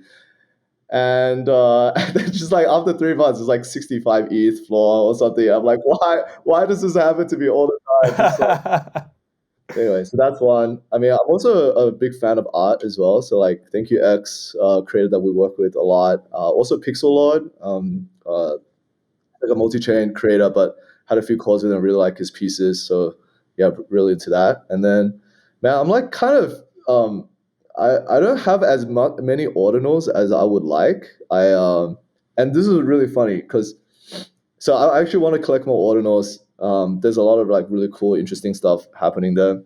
And then just like after 3 months, it's like 65 ETH floor or something. I'm like, why does this happen to me all the time? Just like, anyway, so that's one. I mean, I'm also a big fan of art as well. So like, Thank You X, creator that we work with a lot. Also Pixel Lord, like a multi-chain creator, but had a few calls with him. Really like his pieces. So yeah, really into that. And then, man, I'm like kind of I don't have as many ordinals as I would like. And this is really funny because so I actually want to collect more ordinals. There's a lot of like really cool, interesting stuff happening there.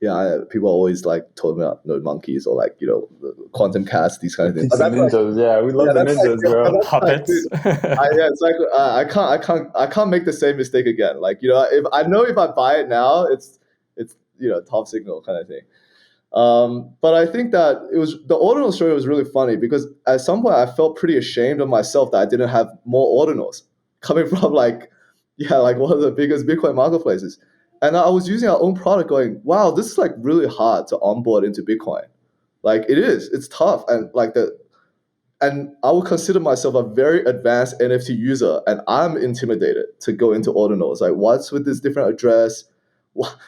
Yeah, people always like told me about node monkeys or like quantum cats, these kind of things. Ninjas, yeah, we love the ninjas, bro. Puppets. It's like I can't make the same mistake again. Like if I buy it now, it's top signal kind of thing. But I think that the ordinal story was really funny because at some point I felt pretty ashamed of myself that I didn't have more ordinals coming from like one of the biggest Bitcoin marketplaces. And I was using our own product going, wow, this is like really hard to onboard into Bitcoin. Like it's tough. And and I would consider myself a very advanced NFT user, and I'm intimidated to go into ordinals. Like, what's with this different address?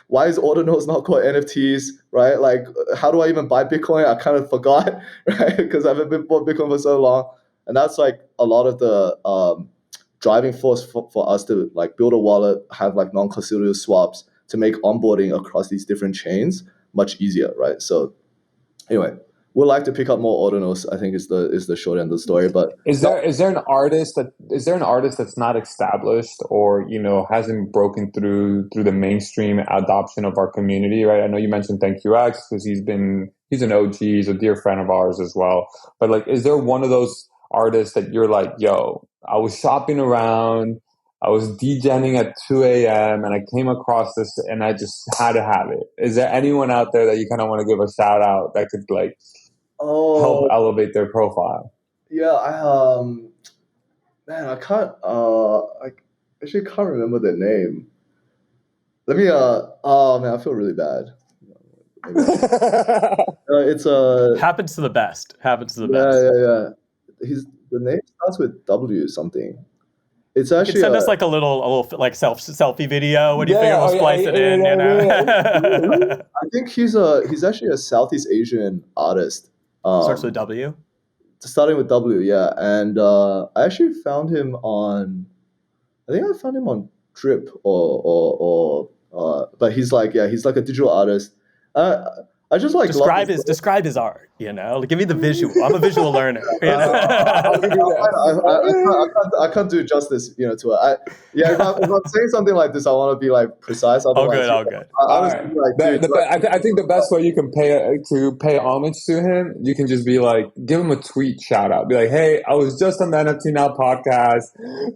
why is ordinals not called NFTs, right? Like, how do I even buy Bitcoin? I kind of forgot, right? Because I haven't been bought Bitcoin for so long. And that's like a lot of the driving force for us to like build a wallet, have like non-custodial swaps to make onboarding across these different chains much easier, right? So anyway, we'd like to pick up more ordinals, I think is the short end of the story. But is there an artist that's not established or hasn't broken through the mainstream adoption of our community, right? I know you mentioned ThankYouX because he's an OG, he's a dear friend of ours as well. But like, is there one of those artists that you're like, yo, I was shopping around, I was degenning at 2 a.m. and I came across this and I just had to have it. Is there anyone out there that you kind of want to give a shout out that could like help elevate their profile? Yeah, man, I can't I actually can't remember the name. Let me oh man, I feel really bad. It's happens to the best. Happens to the best. Yeah. The name starts with W something. It's actually you can send us like a little like selfie video. What do you think? We'll splice it in. I think he's actually a Southeast Asian artist. Starts with W. Starting with W, yeah. And I actually found him on. I think I found him on Drip but he's like a digital artist. I just like describe his art. Give me the visual. I'm a visual learner. I can't do justice, to it. If I'm saying something like this, I want to be like precise. All good. I think the best way you can pay homage to him, you can just be like, give him a tweet shout out. Be like, hey, I was just on the NFT Now podcast,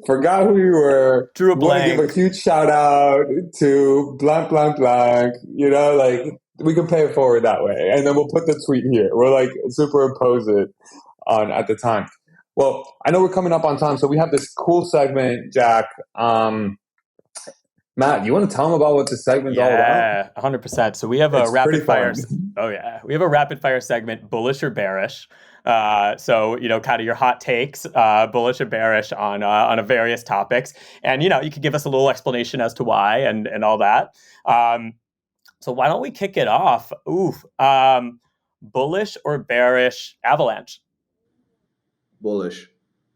forgot who you were. Drew a blank. Want to give a huge shout out to blank blank blank. Like. We can pay it forward that way. And then we'll put the tweet here. We'll like superimpose it on at the time. Well, I know we're coming up on time, so we have this cool segment, Jack. Matt, you want to tell them about what this segment's all about? Yeah, 100%. So we have a rapid fire. Oh yeah, we have a rapid fire segment, bullish or bearish. So kind of your hot takes, bullish or bearish on a various topics, and you can give us a little explanation as to why and all that. So why don't we kick it off? Bullish or bearish Avalanche? Bullish.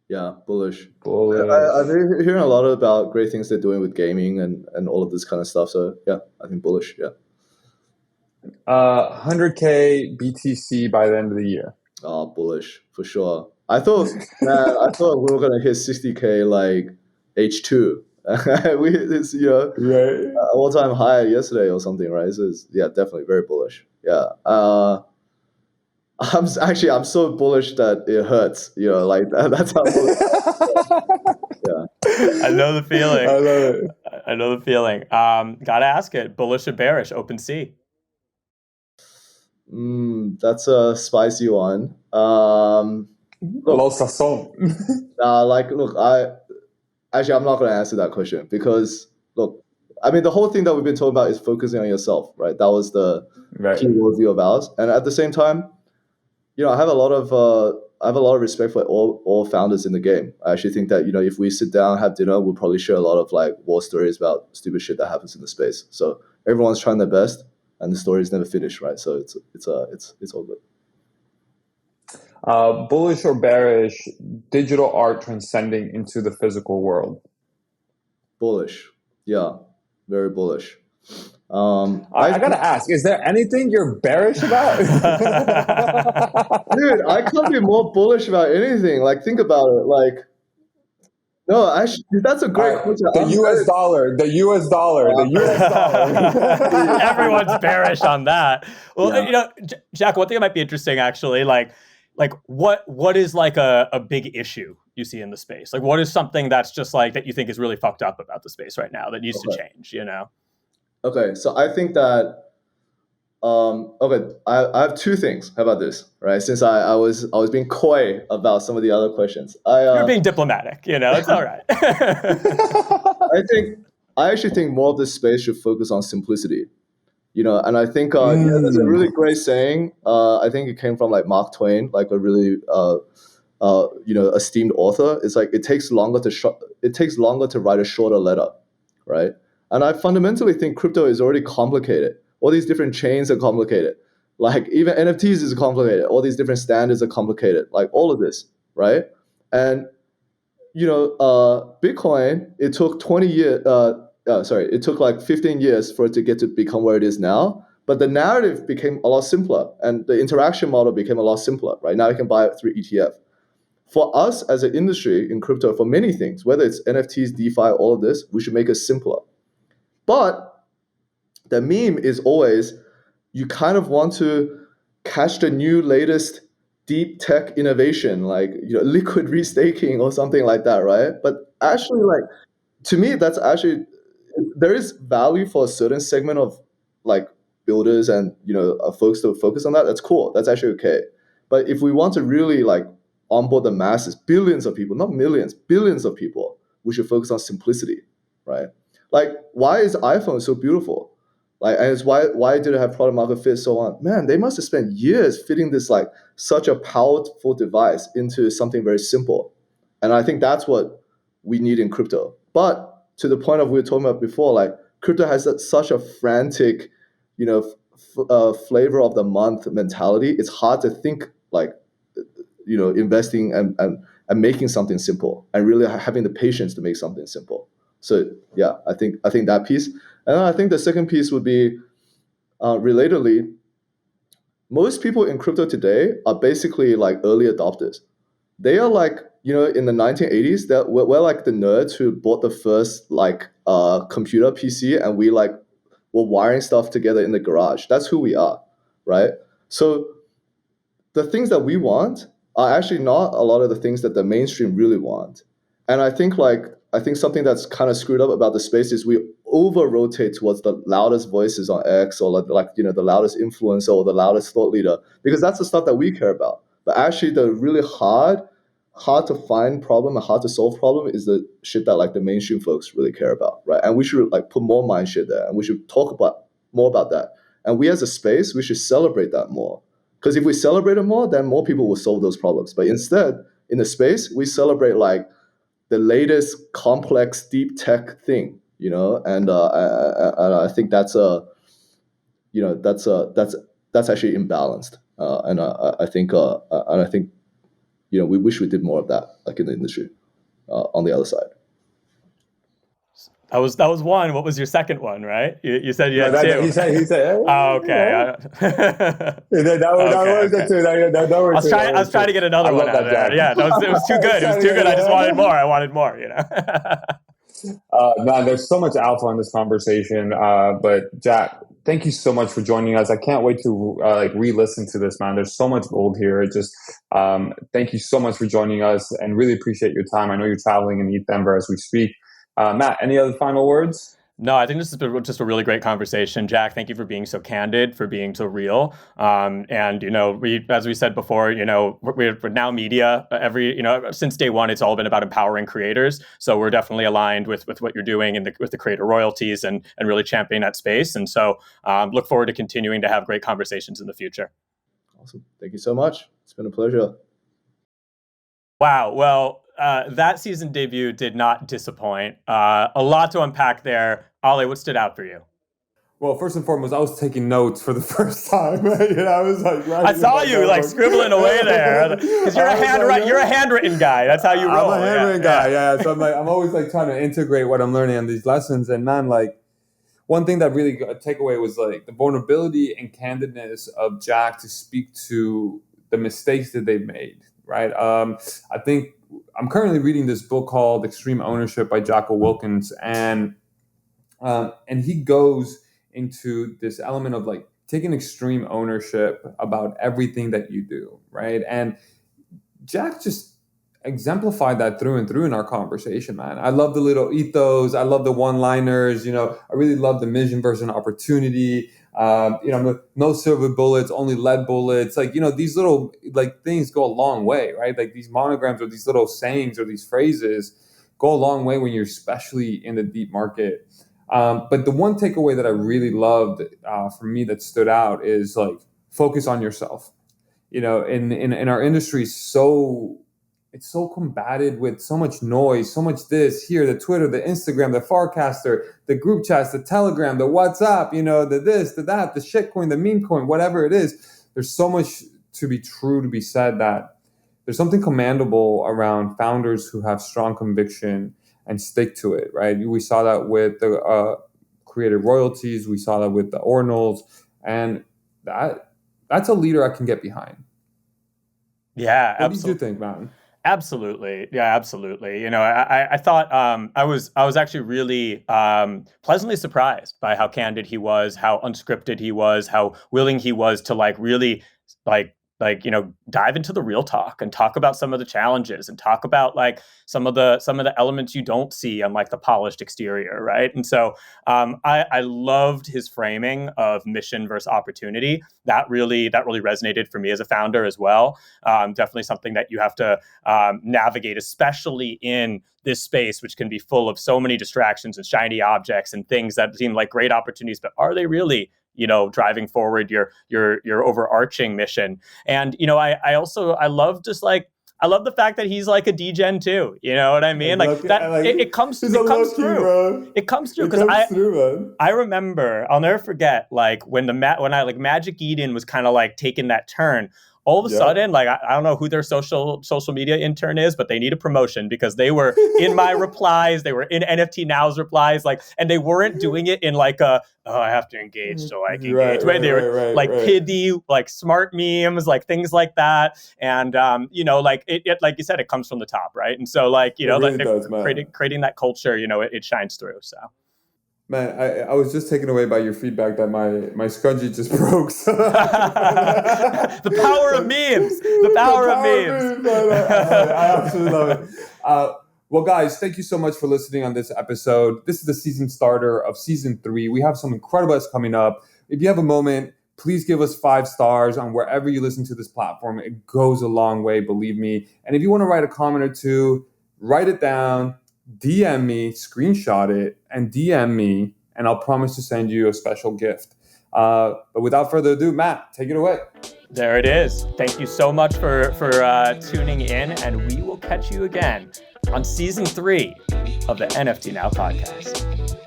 Yeah, bullish. I've been hearing a lot about great things they're doing with gaming and all of this kind of stuff. So yeah, I think bullish, yeah. 100K BTC by the end of the year. Oh, bullish, for sure. I thought we were going to hit 60K like H2. It's right. all-time high yesterday or something, right? So it's, yeah, definitely very bullish. Yeah. I'm so bullish that it hurts. Like that's how bullish. Yeah. I know the feeling. I love it. I know the feeling. Gotta ask it. Bullish or bearish? OpenSea. That's a spicy one. Low sazon. I'm not going to answer that question because, look, I mean, the whole thing that we've been talking about is focusing on yourself, right? That was the key worldview of ours. And at the same time, I have a lot of respect for all founders in the game. I actually think that, if we sit down, have dinner, we'll probably share a lot of like war stories about stupid shit that happens in the space. So everyone's trying their best and the stories never finish, right? So it's all good. Bullish or bearish, digital art transcending into the physical world? Bullish. Yeah, very bullish. I gotta ask, is there anything you're bearish about? Dude, I can't be more bullish about anything. Like, think about it. Like, no, actually, that's a great question. The US dollar. Everyone's bearish on that. Well, Jack, one thing that might be interesting, actually, like what is like a big issue you see in the space? Like, what is something that's just like that you think is really fucked up about the space right now that needs to change? Okay, so I think that I have two things. How about this? Right, since I was being coy about some of the other questions. You're being diplomatic. It's all right. I actually think more of this space should focus on simplicity. And I think there's a really great saying. I think it came from like Mark Twain, like a really esteemed author. It's like it takes longer to write a shorter letter, right? And I fundamentally think crypto is already complicated. All these different chains are complicated. Like even NFTs is complicated. All these different standards are complicated. Like all of this, right? And Bitcoin, it took 20 years. It took like 15 years for it to get to become where it is now. But the narrative became a lot simpler, and the interaction model became a lot simpler. Right now, you can buy it through ETF. For us as an industry in crypto, for many things, whether it's NFTs, DeFi, all of this, we should make it simpler. But the meme is always you kind of want to catch the new latest deep tech innovation, like liquid restaking or something like that, right? But actually, like to me, that's actually there is value for a certain segment of like builders and folks to focus on that. That's cool. That's actually okay. But if we want to really like onboard the masses, billions of people, not millions, billions of people, we should focus on simplicity, right? Like, why is iPhone so beautiful? Like, and it's why did it have product market fit so on? Man, they must have spent years fitting this like such a powerful device into something very simple, and I think that's what we need in crypto. But to the point of we were talking about before, like crypto has such a frantic, flavor of the month mentality. It's hard to think like investing and making something simple and really having the patience to make something simple. So yeah, I think that piece. And then I think the second piece would be relatedly, most people in crypto today are basically like early adopters. They are like, in the 1980s, that we're like the nerds who bought the first like computer PC, and we like were wiring stuff together in the garage. That's who we are, right? So the things that we want are actually not a lot of the things that the mainstream really want. And I think something that's kind of screwed up about the space is we over rotate towards the loudest voices on X, or like the loudest influencer or the loudest thought leader, because that's the stuff that we care about. But actually the really hard to find problem and hard to solve problem is the shit that like the mainstream folks really care about, right? And we should like put more mind share there, and we should talk about more about that. And we as a space, we should celebrate that more. Because if we celebrate it more, then more people will solve those problems. But instead, in the space, we celebrate like the latest complex deep tech thing, and I think that's that's actually imbalanced, and I think we wish we did more of that, like in the industry, on the other side. That was one. What was your second one, right? You said you had two. He said. Oh, okay. That was the two. I was trying to get another one out there. Yeah, it was too good. It was too good. I just wanted more. I wanted more. Man, there's so much alpha in this conversation. But Jack, thank you so much for joining us. I can't wait to re-listen to this, man. There's so much gold here. Thank you so much for joining us, and really appreciate your time. I know you're traveling in East Denver as we speak. Matt, any other final words? No, I think this has been just a really great conversation. Jack, thank you for being so candid, for being so real. And, as we said before, we're now media. Since day one, it's all been about empowering creators. So we're definitely aligned with what you're doing with the creator royalties and really championing that space. And so look forward to continuing to have great conversations in the future. Awesome. Thank you so much. It's been a pleasure. Wow. Well, that season debut did not disappoint. A lot to unpack there. Ollie, what stood out for you? Well, first and foremost, I was taking notes for the first time. I was like, I saw you like scribbling away there because you're a handwritten guy. That's how you roll. I'm a handwritten guy. Yeah. So I'm always like trying to integrate what I'm learning on these lessons. And man, like one thing that really got a takeaway was like the vulnerability and candidness of Jack to speak to the mistakes that they've made. Right. I think I'm currently reading this book called Extreme Ownership by Jocko Wilkins, and he goes into this element of like taking extreme ownership about everything that you do, right? And Jack just exemplified that through and through in our conversation, man. I love the little ethos. I love the one-liners. I really love the mission versus opportunity. No silver bullets, only lead bullets. Like, these little like things go a long way, right? Like these monograms or these little sayings or these phrases go a long way when you're especially in the deep market. But the one takeaway that I really loved for me that stood out is like focus on yourself. In our industry, so it's so combated with so much noise, so much this, here, the Twitter, the Instagram, the Farcaster, the group chats, the Telegram, the WhatsApp, the this, the that, the shitcoin, the meme coin, whatever it is. There's so much to be true to be said that there's something commendable around founders who have strong conviction and stick to it, right? We saw that with the creative royalties. We saw that with the Ordinals. And that's a leader I can get behind. Yeah, absolutely. What do you think, man? Absolutely. Yeah, absolutely. I thought I was actually really pleasantly surprised by how candid he was, how unscripted he was, how willing he was to really dive into the real talk and talk about some of the challenges and talk about some of the elements you don't see on the polished exterior, right? And so I loved his framing of mission versus opportunity. That really resonated for me as a founder as well. Definitely something that you have to navigate, especially in this space, which can be full of so many distractions and shiny objects and things that seem like great opportunities, but are they really driving forward your overarching mission? And I love the fact that he's a degen too. You know what I mean? It comes through. Bro. It comes through because I remember, I'll never forget when Magic Eden was kind of taking that turn. All of a sudden, I don't know who their social media intern is, but they need a promotion because they were in my replies, they were in NFT Now's replies, and they weren't doing it in I have to engage to engage. Right, they were pithy, smart memes, things like that. And it like you said, it comes from the top, right? And so creating that culture, it shines through. So. Man, I was just taken away by your feedback that my scrunchie just broke. So. The power of memes. The power of memes. I absolutely love it. Well, guys, thank you so much for listening on this episode. This is the season starter of season 3. We have some incredible guests coming up. If you have a moment, please give us 5 stars on wherever you listen to this platform. It goes a long way, believe me. And if you want to write a comment or two, write it down. DM me, screenshot it, and DM me, and I'll promise to send you a special gift. But without further ado, Matt, take it away. There it is. Thank you so much for tuning in, and we will catch you again on season 3 of the NFT Now podcast.